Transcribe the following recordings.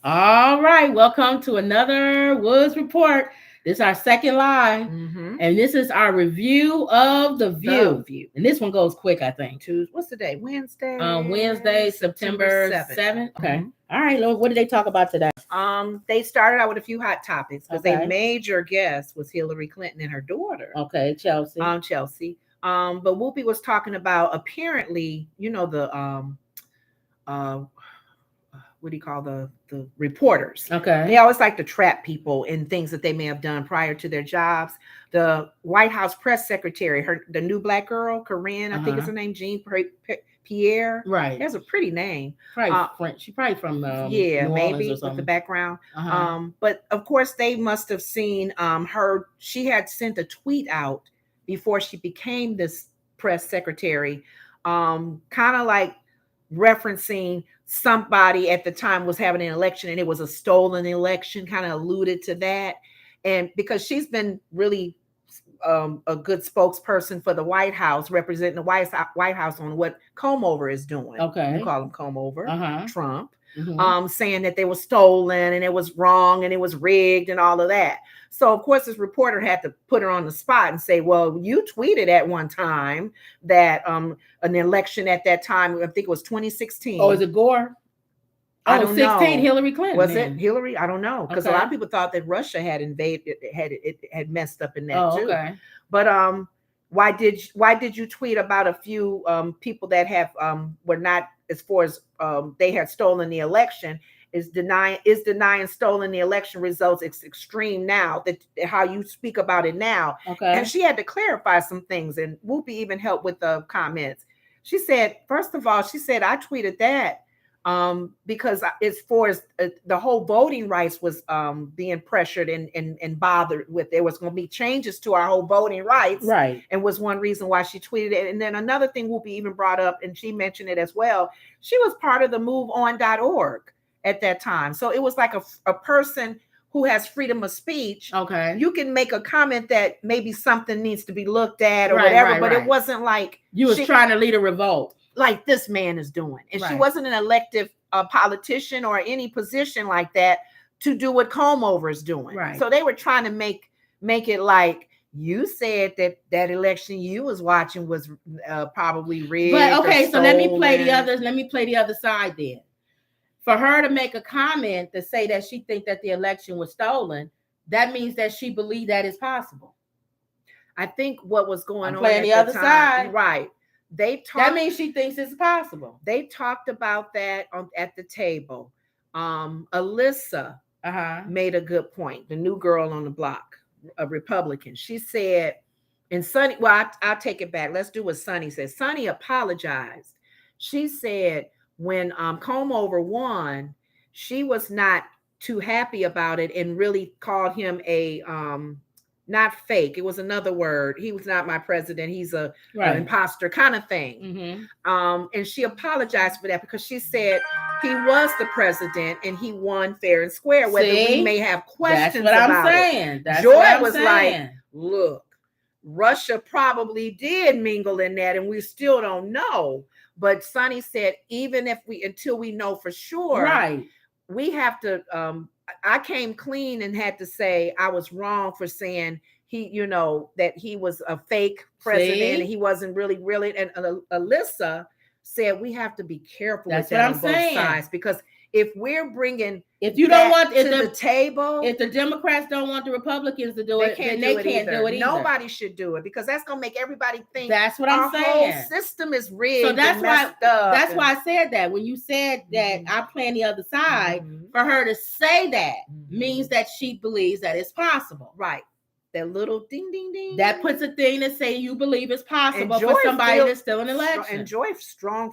All right, welcome to another Woods Report. This is our second live, and this is our review of The View. And this one goes quick, I think. What's the day? Wednesday. Wednesday, September 7th. Okay. All right, Lord, what did they talk about today? They started out with a few hot topics because their major guest was Hillary Clinton and her daughter. Okay, Chelsea. Chelsea. But Whoopi was talking about apparently, the what do you call the reporters? Okay. They always like to trap people in things that they may have done prior to their jobs. The White House press secretary, the new black girl, Corinne, I think is her name, Jean Pierre. Right. That's a pretty name. Probably French. She's probably from New maybe with the background. But of course they must have seen her. She had sent a tweet out before she became this press secretary, kind of like referencing somebody at the time was having an election and it was a stolen election, kind of alluded to that. And because she's been really a good spokesperson for the White House, representing the White House on what comb over is doing. Okay. You call him comb over, Trump, Mm-hmm. saying that they were stolen and it was wrong and it was rigged and all of that. So of course this reporter had to put her on the spot and say, well, you tweeted at one time that an election at that time, I think it was 2016. Oh, is it Gore? I don't 16, know. Hillary Clinton. Was it Hillary? I don't know. Because a Okay. lot of people thought that Russia had invaded, it had messed up in that Oh, too. okay. But why did you tweet about a few people that have were not, as far as they had stolen the election? Is denying stolen the election results? It's extreme now, that how you speak about it now. Okay. And she had to clarify some things, and Whoopi even helped with the comments. She said, first of all, she said, I tweeted that because as far as the whole voting rights was being pressured and bothered with, there was going to be changes to our whole voting rights, right? And was one reason why she tweeted it. And then another thing Whoopi even brought up, and she mentioned it as well, she was part of the MoveOn.org at that time. So it was like a person who has freedom of speech. Okay. You can make a comment that maybe something needs to be looked at or whatever, but it wasn't like you was trying to lead a revolt like this man is doing. And she wasn't an elective politician or any position like that to do what comb over is doing. Right. So they were trying to make it like, you said that election you was watching was probably rigged. But okay, so let me play the other side then. For her to make a comment to say that she think that the election was stolen, that means that she believed that is possible. I think what was going on playing the other side, right? That means she thinks it's possible. They talked about that at the table. Alyssa made a good point. The new girl on the block, a Republican. She said, and Sonny, well, I'll take it back. Let's do what Sonny said. Sonny apologized. She said, when comb over won, she was not too happy about it and really called him a not fake. It was another word. He was not my president. He's an imposter kind of thing. And she apologized for that because she said he was the president and he won fair and square. Whether we may have questions about it. Joy was like, look, Russia probably did mingle in that and we still don't know. But Sonny said, even if until we know for sure, we have to, I came clean and had to say I was wrong for saying that he was a fake president and he wasn't really. And Alyssa said we have to be careful with that on both sides, because if we're bringing, if you don't want the table, if the Democrats don't want the Republicans to do it, then they can't do it either. Nobody should do it because that's gonna make everybody think that's what I'm saying. Whole system is rigged. So that's why I said that when you said that I'm playing the other side, for her to say that means that she believes that it's possible, right? That little ding ding ding that puts a thing to say you believe it's possible for somebody that's still in election. And Joy still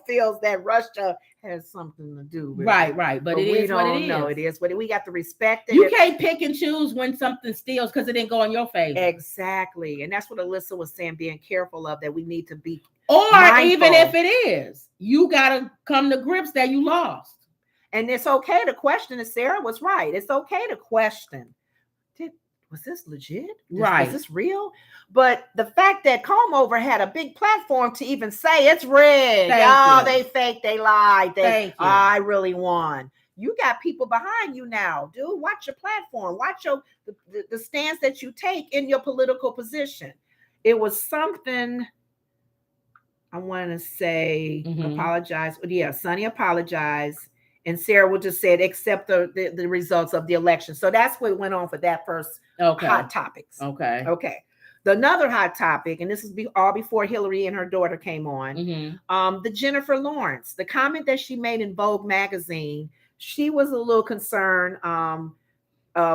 feels that Russia has something to do with it. Right. But it is what it is. No, it is what it is. We got to respect it. You can't pick and choose when something steals because it didn't go in your favor. Exactly. And that's what Alyssa was saying, being careful of that. We need to be mindful. Even if it is, you got to come to grips that you lost. And it's okay to question, and Sarah was right. It's okay to question. Was this legit? Right. Is this real? But the fact that comb over had a big platform to even say it's rigged. They faked, they lied. I really won. You got people behind you now, dude. Watch your platform. Watch the stance that you take in your political position. It was something I want to say, apologize. Yeah, Sonny apologized. And Sarah would just said, accept the results of the election. So that's what went on for that first hot topics. Okay. Another hot topic, and this is all before Hillary and her daughter came on, the Jennifer Lawrence, the comment that she made in Vogue magazine, she was a little concerned,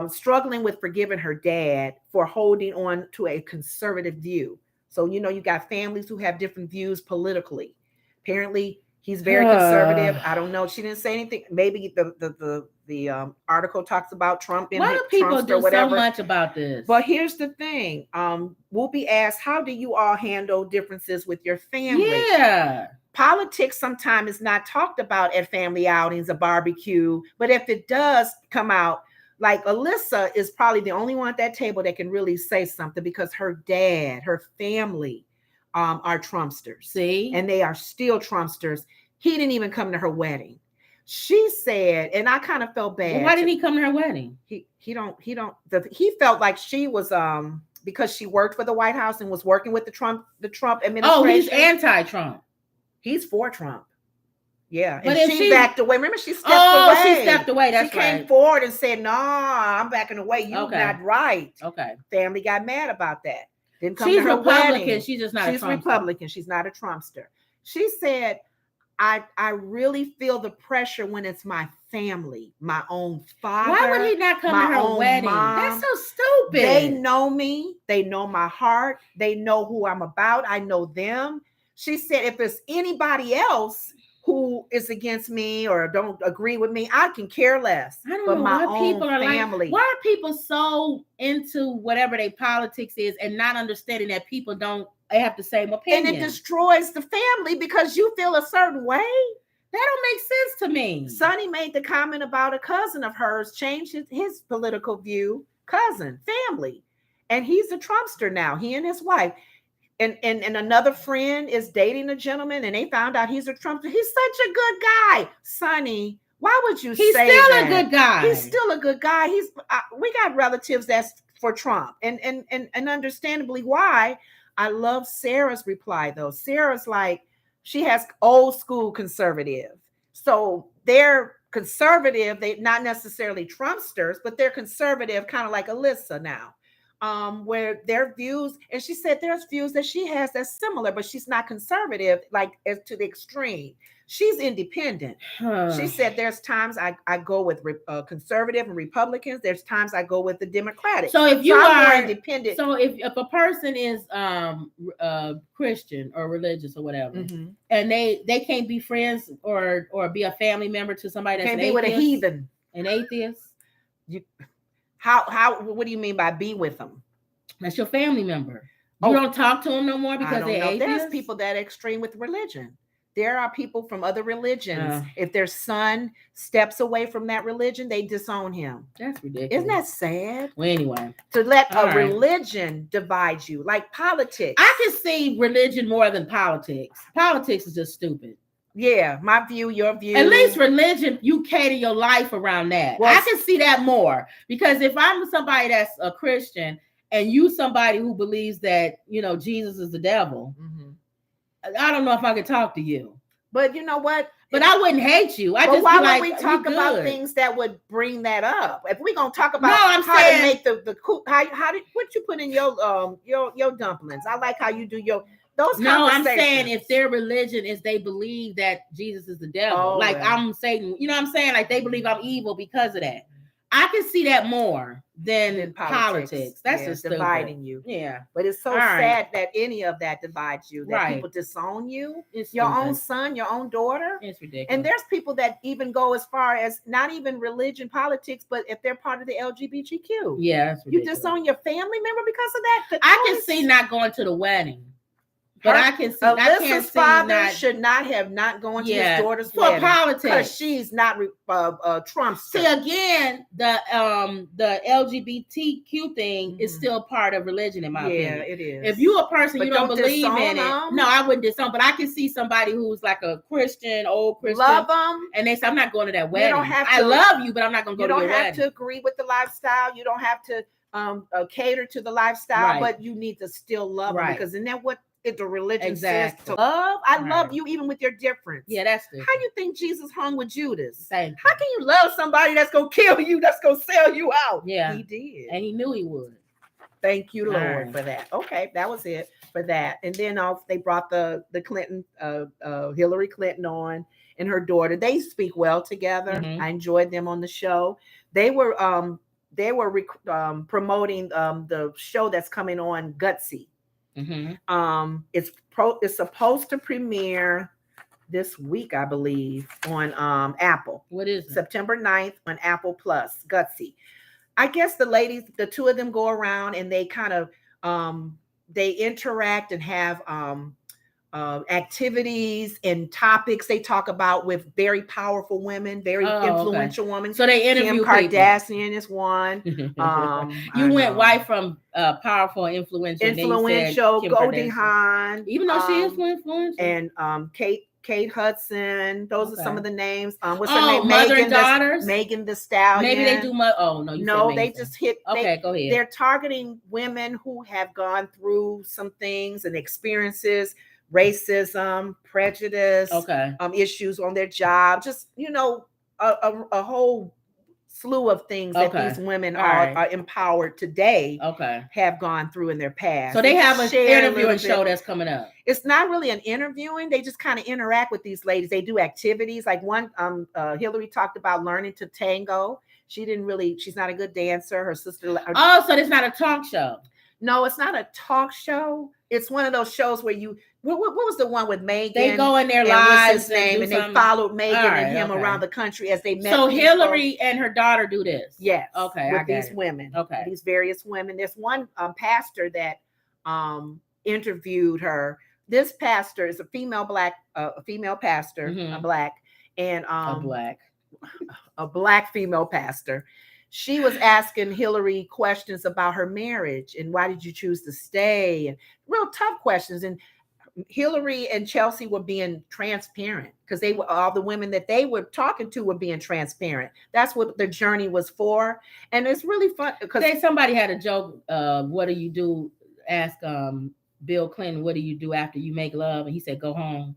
struggling with forgiving her dad for holding on to a conservative view. So, you know, you got families who have different views politically. Apparently, he's very conservative. I don't know. She didn't say anything. Maybe the article talks about Trump. Why do people do so much about this? But here's the thing. Whoopi asked, how do you all handle differences with your family? Yeah. Politics sometimes is not talked about at family outings, a barbecue. But if it does come out, like Alyssa is probably the only one at that table that can really say something because her dad, her family are Trumpsters. See? And they are still Trumpsters. He didn't even come to her wedding. She said, and I kind of felt bad. Well, why didn't he come to her wedding? He felt like she was because she worked for the White House and was working with the Trump administration. Oh, he's anti-Trump. He's for Trump. Yeah, but and she backed away. Remember, she stepped away. She stepped away. That's right. She came forward and said, "No, I'm backing away. You're not right." Okay. Family got mad about that. Didn't come She's to her Republican. wedding. She's just not. She's Republican. She's not a Trumpster. She said, "I really feel the pressure when it's my family, my own father. Why would he not come to her wedding? Mom. That's so stupid. They know me. They know my heart. They know who I'm about. I know them." She said, "If there's anybody else who is against me or don't agree with me, I can care less." I don't know my why own people are family. Like, why are people so into whatever their politics is and not understanding that people don't have the same opinion? And it destroys the family because you feel a certain way. That don't make sense to me. Sonny made the comment about a cousin of hers changed his political view. Cousin, family. And he's a Trumpster now, he and his wife. And another friend is dating a gentleman and they found out he's a Trumpster. He's such a good guy. Sonny, why would you say that? He's still a good guy. He's still a good guy. We got relatives that's for Trump. And understandably why. I love Sarah's reply though. Sarah's like, she has old school conservative. So they're conservative. They're not necessarily Trumpsters, but they're conservative, kind of like Alyssa now. Where their views, and she said there's views that she has that's similar, but she's not conservative, like as to the extreme. She's independent. She said there's times I go with conservative and Republicans. There's times I go with the Democratic. So if you are more independent, so if a person is Christian or religious or whatever, and they can't be friends or be a family member to somebody that's can't be with a heathen, an atheist. How what do you mean by be with them? That's your family member. You don't talk to them no more because they're atheists? There's people that are extreme with religion. There are people from other religions. If their son steps away from that religion, they disown him. That's ridiculous. Isn't that sad? Well, anyway. To let religion divide you, like politics. I can see religion more than politics. Politics is just stupid. Yeah, my view, your view. At least religion, you cater your life around that. Well, I can see that more because if I'm somebody that's a Christian and you somebody who believes that, you know, Jesus is the devil, I don't know if I could talk to you. But you know what? But I wouldn't hate you. Why would we talk about things that would bring that up? If we're gonna talk about to make the what you put in your dumplings. I like how you do your those. No, I'm saying if their religion is they believe that Jesus is the devil, I'm Satan. You know what I'm saying? Like they believe I'm evil because of that. I can see that more than politics. That's just dividing you. Yeah. But it's so sad that any of that divides you, that people disown you. It's your own son, your own daughter. It's ridiculous. And there's people that even go as far as not even religion, politics, but if they're part of the LGBTQ. Yeah. You disown your family member because of that? I can see not going to the wedding. But I can see Alyssa's father should not have gone to his daughter's wedding for politics because she's not Trump's. See, again, the LGBTQ thing is still part of religion, in my opinion. Yeah, it is. If you're a person you don't believe in it, no, I wouldn't disown. But I can see somebody who's like a Christian, old Christian, love them, and they say, "I'm not going to that wedding. You don't have to, I love you, but I'm not going to go to your wedding." You don't have to agree with the lifestyle. You don't have to cater to the lifestyle, but you need to still love them, because isn't that what the religion says to love? I love you even with your difference. Yeah, that's good. How you think Jesus hung with Judas? How can you love somebody that's gonna kill you, that's gonna sell you out? Yeah, he did, and he knew he would. Thank you, Lord, for that. Okay, that was it for that. And then they brought the Clinton, Hillary Clinton on, and her daughter. They speak well together. I enjoyed them on the show. They were promoting the show that's coming on, Gutsy. It's supposed to premiere this week, I believe, on Apple. What is it? September 9th on Apple Plus, Gutsy. I guess the ladies, the two of them go around and they kind of they interact and have activities and topics they talk about with very powerful women, very influential women. So they interview Kim Kardashian is one. You went right from powerful, influential, Goldie Hawn, even though she is influential, and Kate Hudson. Those are some of the names. What's her name? Mother and Daughters. Megan Thee Stallion. Maybe they do. No, they just hit. Okay, go ahead. They're targeting women who have gone through some things and experiences. Racism, prejudice, issues on their job, just a whole slew of things that these women are empowered today have gone through in their past. So they have an interviewing show that's coming up. It's not really an interviewing. They just kind of interact with these ladies. They do activities like one. Hillary talked about learning to tango. She's not a good dancer. Her sister. So it's not a talk show. No, it's not a talk show. It's one of those shows where what was the one with Megan? They go in their lives and they followed Megan and him around the country as they met. So Hillary and her daughter do this. Yes. Okay. With these women. Okay. These various women. There's one pastor that interviewed her. This pastor is a female pastor, a black, and a black female pastor. She was asking Hillary questions about her marriage and why did you choose to stay, and real tough questions. And Hillary and Chelsea were being transparent because all the women that they were talking to were being transparent. That's what the journey was for. And it's really fun because somebody had a joke. What do you do? Ask Bill Clinton, what do you do after you make love? And he said, go home.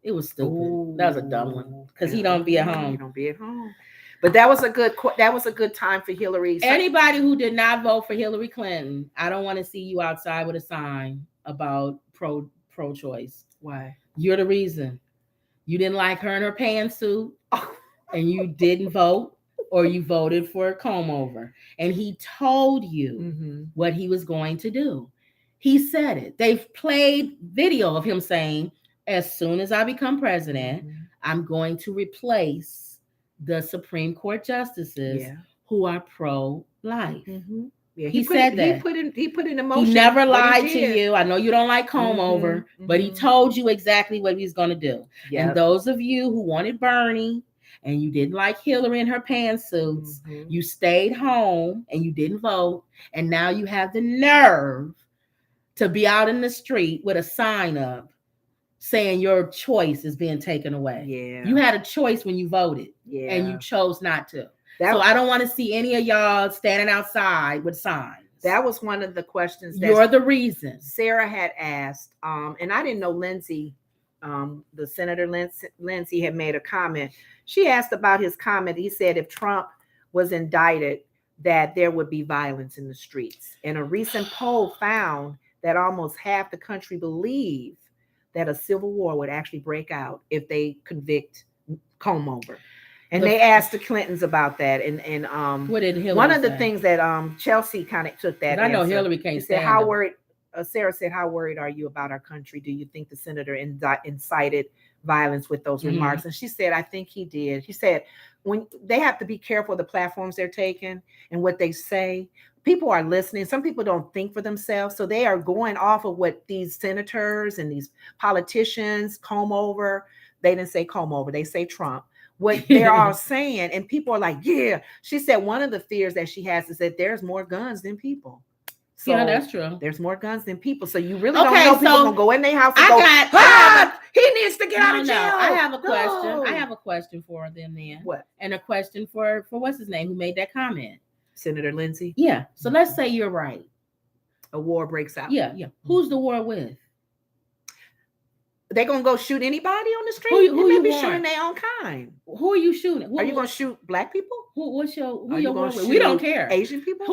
It was stupid. Ooh, that was a dumb one because he don't be at home. He don't be at home. But that was a good time for Hillary. Anybody who did not vote for Hillary Clinton, I don't want to see you outside with a sign about pro-choice. Why? You're the reason. You didn't like her in her pantsuit, and you didn't vote, or you voted for a comb over. And he told you what he was going to do. He said it. They've played video of him saying, as soon as I become president, I'm going to replace the Supreme Court justices who are pro-life. Yeah, he said that. He put in emotion. He never lied to you. I know you don't like comb over, but he told you exactly what he's going to do. Yep. And those of you who wanted Bernie and you didn't like Hillary in her pantsuits, you stayed home and you didn't vote. And now you have the nerve to be out in the street with a sign up saying your choice is being taken away. Yeah. You had a choice when you voted and you chose not to. So I don't want to see any of y'all standing outside with signs. That was one of the questions that you're the reason Sarah had asked. And I didn't know Lindsey, the Senator Lindsey had made a comment. She asked about his comment. He said if Trump was indicted, that there would be violence in the streets. And a recent poll found that almost half the country believe that a civil war would actually break out if they convict comb over. And they asked the Clintons about that. And what did Hillary one of the say? Things that Chelsea kind of took that. I know Hillary can't say how worried. Sarah said, how worried are you about our country? Do you think the senator incited violence with those remarks? And she said, I think he did. She said, when they have to be careful of the platforms they're taking and what they say. people are listening. Some people don't think for themselves, so they are going off of what these senators and these politicians comb over. They didn't say comb over, they say Trump. What they're all saying, and people are like, yeah. She said one of the fears that she has is that there's more guns than people. So yeah, that's true. There's more guns than people. So you really don't know people gonna go in their house and he needs to get out of jail. I have a question. No. I have a question for them then. What? And a question for what's his name who made that comment? Senator Lindsey. Yeah. So let's say you're right. A war breaks out. Yeah. Who's the war with? They gonna go shoot anybody on the street? Who you be shooting their own kind? Who are you shooting? Are you gonna shoot black people? Who your war with? We don't care. Asian people?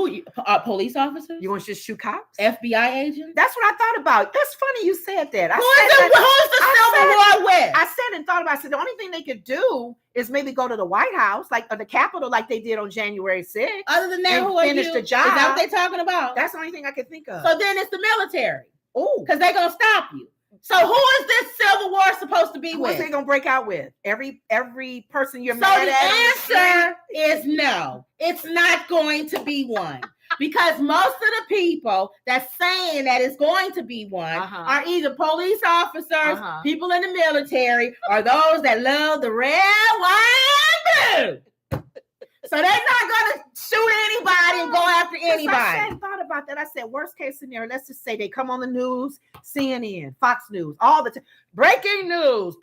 Police officers? You want to just shoot cops? FBI agents? That's what I thought about. That's funny you said that. Who's the Civil War with? I said and thought about. I said the only thing they could do is maybe go to the White House, or the Capitol, like they did on January 6th. Other than that, who finish the job? Is that what they're talking about? That's the only thing I could think of. So then it's the military. Oh, because they're gonna stop you. So who is this Civil War supposed to be with? Who's they gonna break out with? Every person you're mad at. So the answer is no. It's not going to be one. Because most of the people that's saying that it's going to be one are either police officers, people in the military, or those that love the red, white, and blue. So they're not going to shoot anybody and go after anybody. I thought about that. I said, worst case scenario, let's just say they come on the news, CNN, Fox News, all the time. Breaking news.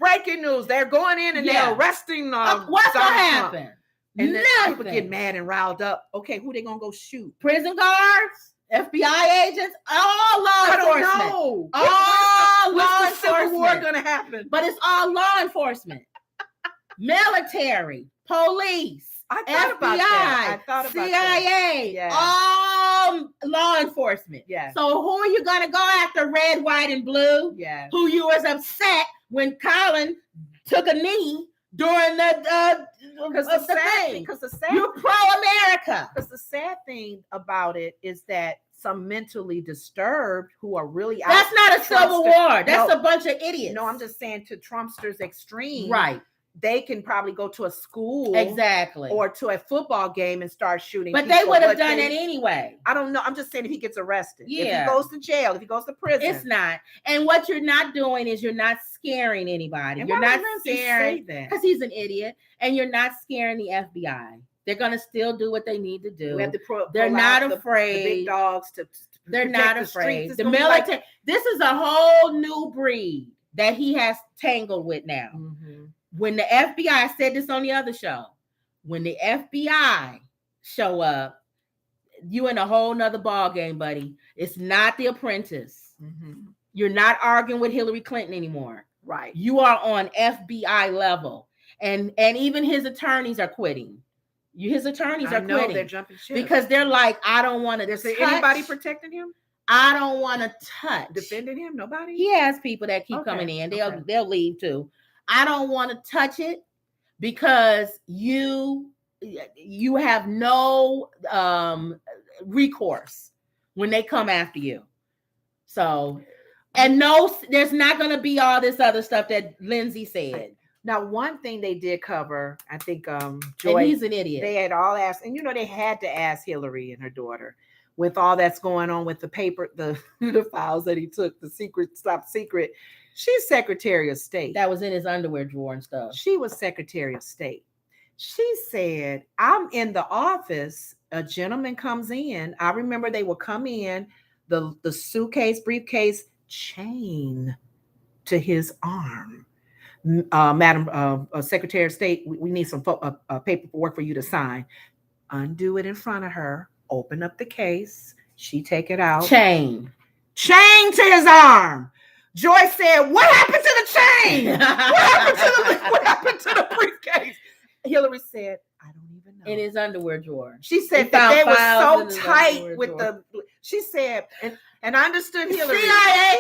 They're going in and they're arresting what's going to happen? And then people get mad and riled up. Okay, who they going to go shoot? Prison guards? FBI agents? All law enforcement. I don't know. All law enforcement. Civil War going to happen? But it's all law enforcement. Military, police. I thought about that. CIA, all law enforcement. Yeah. So who are you gonna go after? Red, white, and blue? Yeah. Who you was upset when Colin took a knee during the thing? You're pro-America. Because the sad thing about it is that some mentally disturbed who are really that's not a civil war. That's a bunch of idiots. No, I'm just saying to Trumpsters extreme. Right. They can probably go to a school or to a football game and start shooting. But they would have done it anyway. I don't know. I'm just saying if he gets arrested, if he goes to jail, if he goes to prison, it's not. And what you're not doing is you're not scaring anybody. And you're not scaring because he's an idiot, and you're not scaring the FBI. They're gonna still do what they need to do. We have to they're not afraid. The big dogs they're not afraid. The military. This is a whole new breed that he has tangled with now. Mm-hmm. When the FBI, I said this on the other show, when the FBI show up, you in a whole nother ball game, buddy. It's not The Apprentice. Mm-hmm. You're not arguing with Hillary Clinton anymore. Right. You are on FBI level. And even his attorneys are quitting. His attorneys are quitting. They're jumping ship. Because they're like, I don't want to touch. Anybody protecting him? I don't want to touch. Defending him? Nobody? He has people that keep coming in. They'll leave too. I don't want to touch it because you have no recourse when they come after you. So, and no, there's not going to be all this other stuff that Lindsey said. Now, one thing they did cover, I think, Joy, and he's an idiot. They had all asked, and they had to ask Hillary and her daughter with all that's going on with the paper, the files that he took, the top secret. She's Secretary of State. That was in his underwear drawer and stuff. She was Secretary of State. She said, I'm in the office. A gentleman comes in. I remember they would come in, the suitcase, briefcase, chain to his arm. Madam Secretary of State, we need some paperwork for you to sign. Undo it in front of her. Open up the case. She take it out. Chain to his arm. Joy said, what happened to the chain? What happened to the briefcase? Hillary said, I don't even know. In his underwear drawer. She said that they were so tight with she said, and I understood Hillary.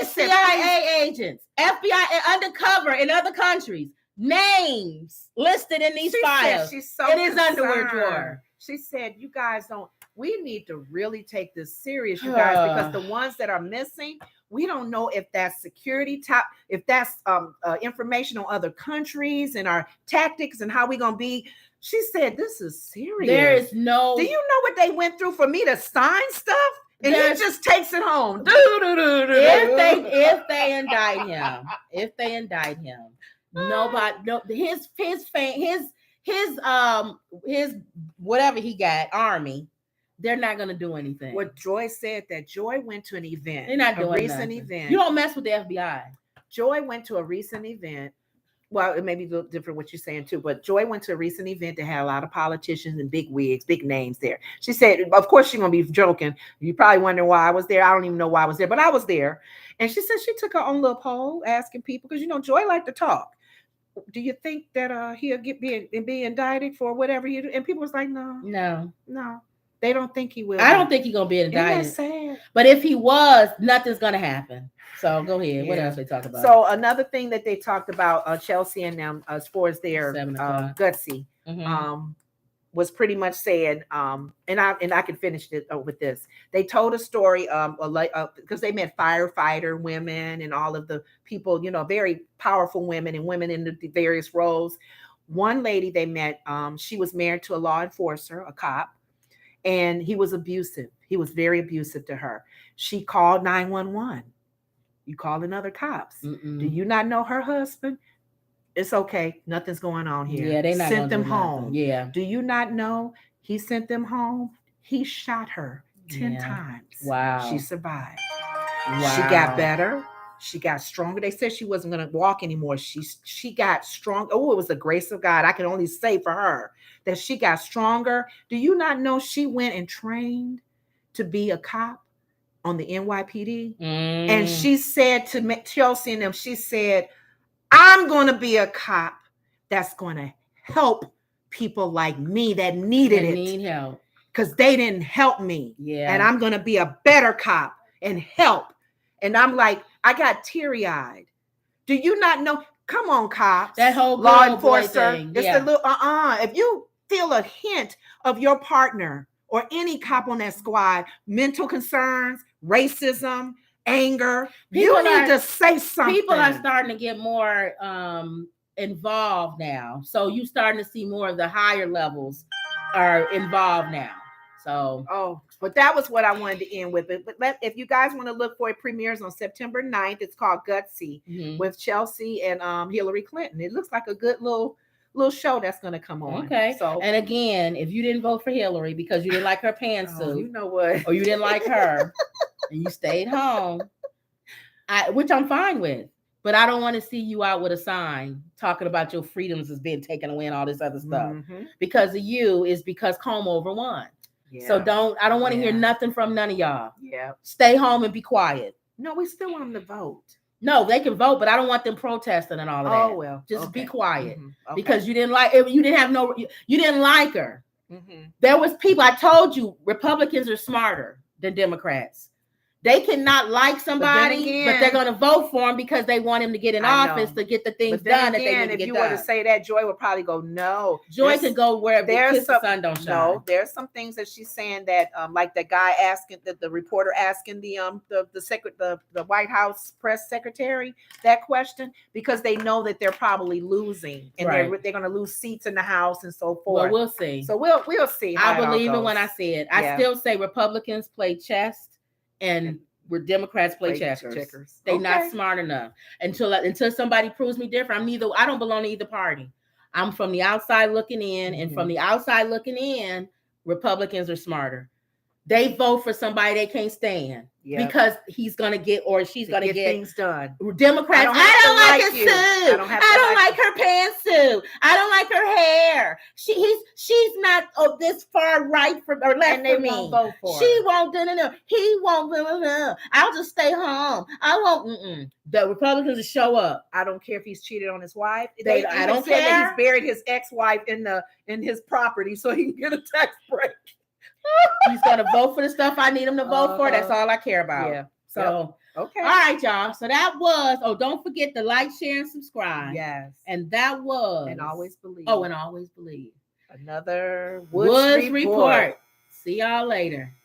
CIA agents, FBI undercover in other countries, names listed in these files. She's so in his underwear drawer. She said, you guys we need to really take this serious, you guys, because the ones that are missing, we don't know if that's security if that's information on other countries and our tactics and how we're going to be. She said, "This is serious. There is no. Do you know what they went through for me to sign stuff?" And he just takes it home. If they indict him, nobody, no, his whatever he got, army, they're not gonna do anything. What Joy said, that Joy went to an event. They're not doing a recent event. You don't mess with the FBI. Joy went to a recent event. Well, it may be a little different what you're saying too, but Joy went to a recent event that had a lot of politicians and big wigs, big names there. She said, of course, she's gonna be joking. You probably wonder why I was there. I don't even know why I was there, but I was there. And she said she took her own little poll asking people, because Joy liked to talk. Do you think that he'll be indicted for whatever he do? And people was like, no. They don't think he will. I don't think he's gonna be indicted. Isn't that sad? But if he was, nothing's gonna happen. So go ahead. Yeah. What else they talk about? So another thing that they talked about, Chelsea and them, as far as their gutsy, was pretty much saying, and I can finish it with this. They told a story, because they met firefighter women and all of the people, very powerful women and women in the various roles. One lady they met, she was married to a law enforcer, a cop, and he was abusive. He was very abusive to her. She called 911. You calling other cops. Do you not know her husband? It's okay. Nothing's going on here. Yeah, they not sent them home. Nothing. Yeah. Do you not know he sent them home? He shot her 10 times. Wow. She survived. Wow. She got better. She got stronger. They said she wasn't going to walk anymore. She got strong. Oh, it was the grace of God. I can only say for her that she got stronger. Do you not know she went and trained to be a cop on the NYPD? And she said to Chelsea and them, she said, I'm going to be a cop that's going to help people like me that need help. Because they didn't help me. Yeah. And I'm going to be a better cop and help. And I'm like, I got teary-eyed. Do you not know? Come on, cops. That whole law enforcer. Thing. It's a little, if you feel a hint of your partner or any cop on that squad, mental concerns, racism, anger, you need to say something. People are starting to get more involved now. So you starting to see more of the higher levels are involved now. So but that was what I wanted to end with. But if you guys want to look for it, premieres on September 9th. It's called Gutsy with Chelsea and Hillary Clinton. It looks like a good little show that's going to come on. Okay. So, and again, if you didn't vote for Hillary because you didn't like her pantsuit, you know what, or you didn't like her, and you stayed home, which I'm fine with. But I don't want to see you out with a sign talking about your freedoms as being taken away and all this other stuff. Because of you is because Como over won. Yeah. So I don't want to hear nothing from none of y'all. Yeah. Stay home and be quiet. No, we still want them to vote. No, they can vote, but I don't want them protesting and all of that. Oh, well. Just be quiet. Because you didn't like it. You didn't like her. There was people, I told you, Republicans are smarter than Democrats. They cannot like somebody, but they're going to vote for him because they want him to get in office to get the things done that they need to get done. If you were to say that, Joy would probably go, no. Joy can go wherever the sun don't shine. No, there's some things that she's saying that, like the guy asking, the reporter asking the White House press secretary that question, because they know that they're probably losing, and they're going to lose seats in the House and so forth. Well, we'll see. So we'll see. I believe it when I see it. I still say Republicans play chess. And where Democrats play checkers. They're not smart enough. Until somebody proves me different. I don't belong to either party. I'm from the outside looking in, and from the outside looking in, Republicans are smarter. They vote for somebody they can't stand because he's gonna get or she's gonna get things done. Democrats, I don't like her suit. I don't like her pantsuit. I don't like her hair. She's not this far right or left for me. Won't vote for she her. Won't. No. He won't. I'll just stay home. I won't. The Republicans will show up. I don't care if he's cheated on his wife. I don't care. That he's buried his ex-wife in his property so he can get a tax break. He's gonna vote for the stuff I need him to vote for. That's all I care about. Yeah. So okay. All right, y'all. So that was. Don't forget to like, share, and subscribe. Yes. And that was. And always believe. And always believe. Another Woods Report. See y'all later.